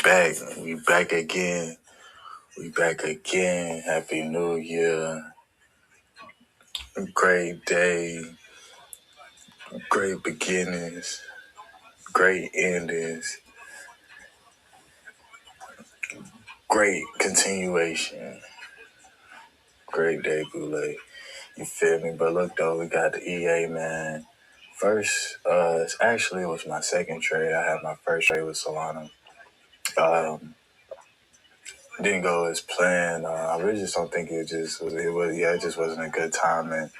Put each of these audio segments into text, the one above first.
back. We back again. We back again. Happy New Year. Great day. Great beginnings. Great endings. Great continuation. Great day, Boulè. You feel me? But look though, we got the EA, man. First, it was my second trade. I had my first trade with Solana. Didn't go as planned. I really just don't think it just was. It just wasn't a good timing.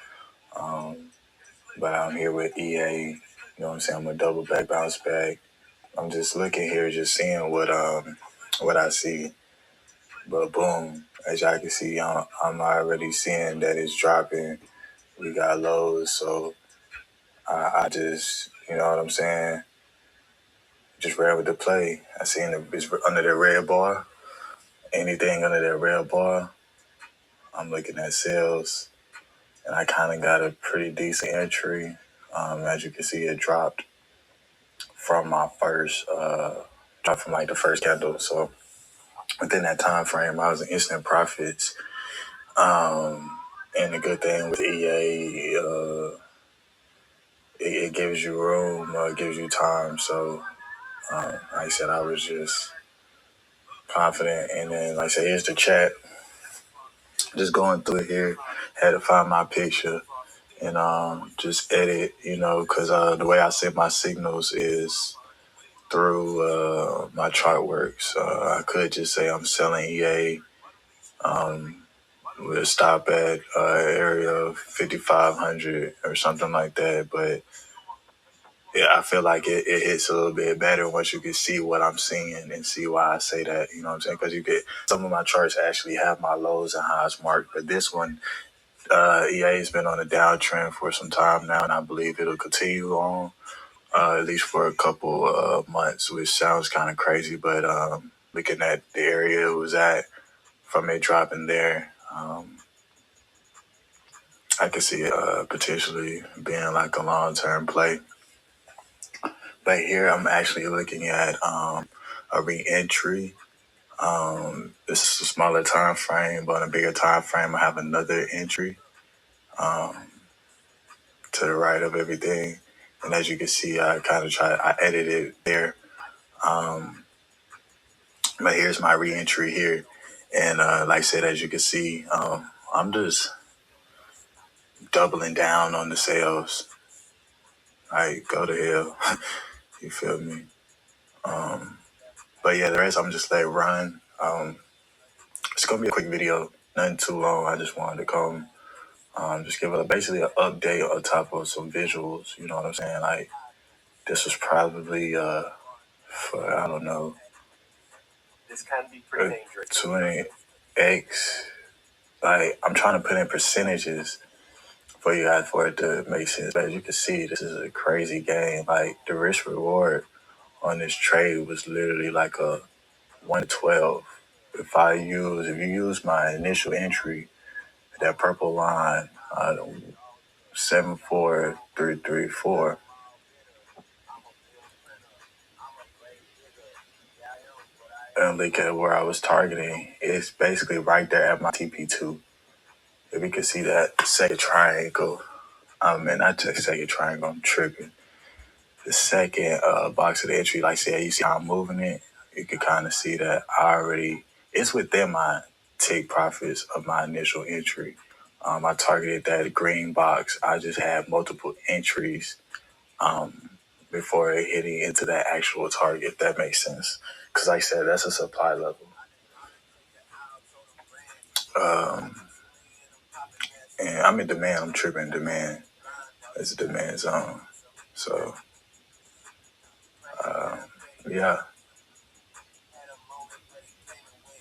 But I'm here with EA. You know what I'm saying? I'm a double back, bounce back. I'm just looking here, just seeing what I see. But boom, as y'all can see, I'm already seeing that it's dropping. We got lows, so I just, you know what I'm saying? Just ran with the play. I seen it's under the red bar. Anything under that red bar, I'm looking at sales, and I kind of got a pretty decent entry. As you can see, it dropped from my first, dropped from like the first candle. So within that time frame, I was in instant profits. And the good thing with EA, it gives you room, gives you time. So, like I said, I was just confident. And then, like I said, here's the chat. Just going through it here, had to find my picture and just edit, because the way I set my signals is through my chart works. I could just say I'm selling EA. We'll stop at area of 5,500 or something like that. But yeah, I feel like it hits a little bit better once you can see what I'm seeing and see why I say that. You know what I'm saying? Because you get some of my charts actually have my lows and highs marked, but this one, EA has been on a downtrend for some time now, and I believe it'll continue on at least for a couple months, which sounds kind of crazy. But looking at the area it was at from it dropping there, I could see it potentially being like a long-term play. But here I'm actually looking at a re-entry. This is a smaller time frame, but on a bigger time frame, I have another entry to the right of everything. And as you can see, I edited there. But here's my re-entry here. And like I said, as you can see, I'm just doubling down on the sales. Like, go to hell. You feel me? But yeah, the rest I'm just let run. It's gonna be a quick video, nothing too long. I just wanted to come, just give basically an update on top of some visuals. You know what I'm saying? Like this was probably for I don't know, this can be pretty dangerous. 20x. Like I'm trying to put in percentages for you guys for it to make sense. But as you can see, this is a crazy game. Like the risk reward on this trade was literally like a 112. If you use my initial entry, that purple line, 74334, and look at where I was targeting, it's basically right there at my TP2. If you can see that second triangle, man, I just second triangle, I'm tripping. The second box of the entry, like I said, you see how I'm moving it, you can kind of see that it's within my take profits of my initial entry. I targeted that green box. I just had multiple entries before hitting into that actual target, if that makes sense. Because like I said, that's a supply level. And I'm in demand. I'm tripping demand. It's a demand zone. So, yeah,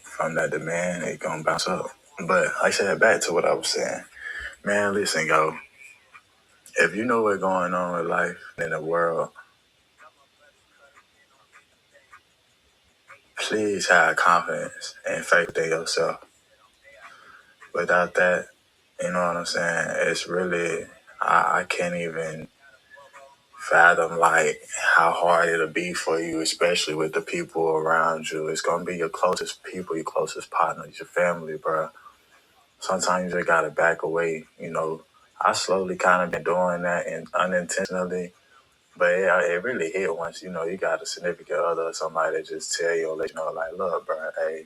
from that demand, it going to bounce up. But like I said, back to what I was saying. Man, listen, yo. If you know what's going on with life in the world, please have confidence and faith in yourself. Without that, you know what I'm saying? It's really, I can't even fathom like how hard it'll be for you, especially with the people around you. It's gonna be your closest people, your closest partners, your family, bro. Sometimes you just gotta back away. I slowly kind of been doing that and unintentionally, but it really hit once. You got a significant other or somebody that just tell you or let you know, like, look, bro, hey,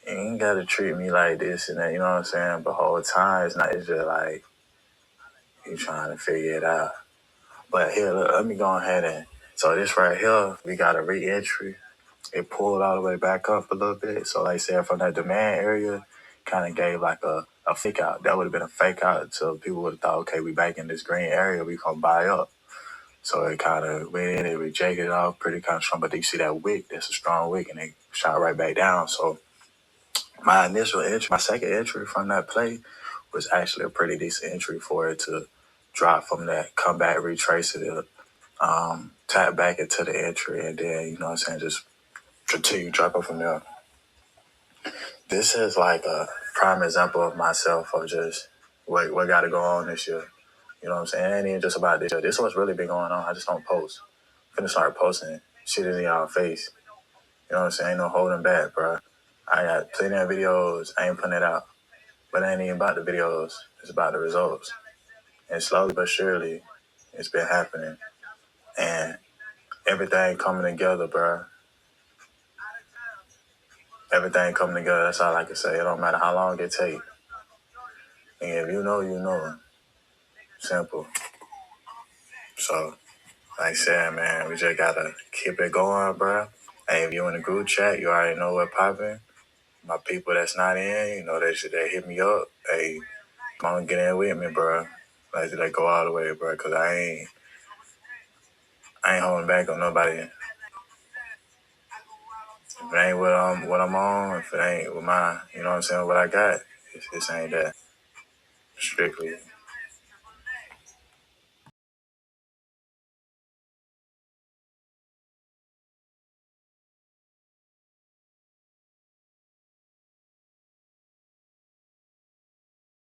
you ain't gotta treat me like this and that. You know what I'm saying? But whole time it's not. It's just like you trying to figure it out. But here, look, let me go ahead and so this right here, we got a re-entry. It pulled all the way back up a little bit. So like I said, from that demand area, kind of gave like a fake out. That would have been a fake out. So people would have thought, okay, we back in this green area, we gonna buy up. So it kind of went in, it rejected it off pretty kind of strong. But you see that wick, that's a strong wick, and it shot right back down. So my initial entry, my second entry from that play was actually a pretty decent entry for it to drop from that, come back, retrace it, tap back into the entry, and then, you know what I'm saying, just continue dropping from there. This is like a prime example of myself of just what got to go on this year. You know what I'm saying? It ain't even just about this year. This is what's really been going on. I just don't post. I'm finna start posting shit in y'all face. You know what I'm saying? Ain't no holding back, bro. I got plenty of videos. I ain't putting it out. But it ain't even about the videos. It's about the results. And slowly but surely, it's been happening. And everything coming together, bro. Everything coming together. That's all I can say. It don't matter how long it take. And if you know, you know. Simple. So, like I said, man, we just gotta keep it going, bro. Hey, if you in the group chat, you already know what popping. My people that's not in, they hit me up. Hey, come on, get in with me, bro. Like, they go all the way, bro, because I ain't holding back on nobody. If it ain't what I'm on, if it ain't with my, you know what I'm saying, what I got, it ain't that. Strictly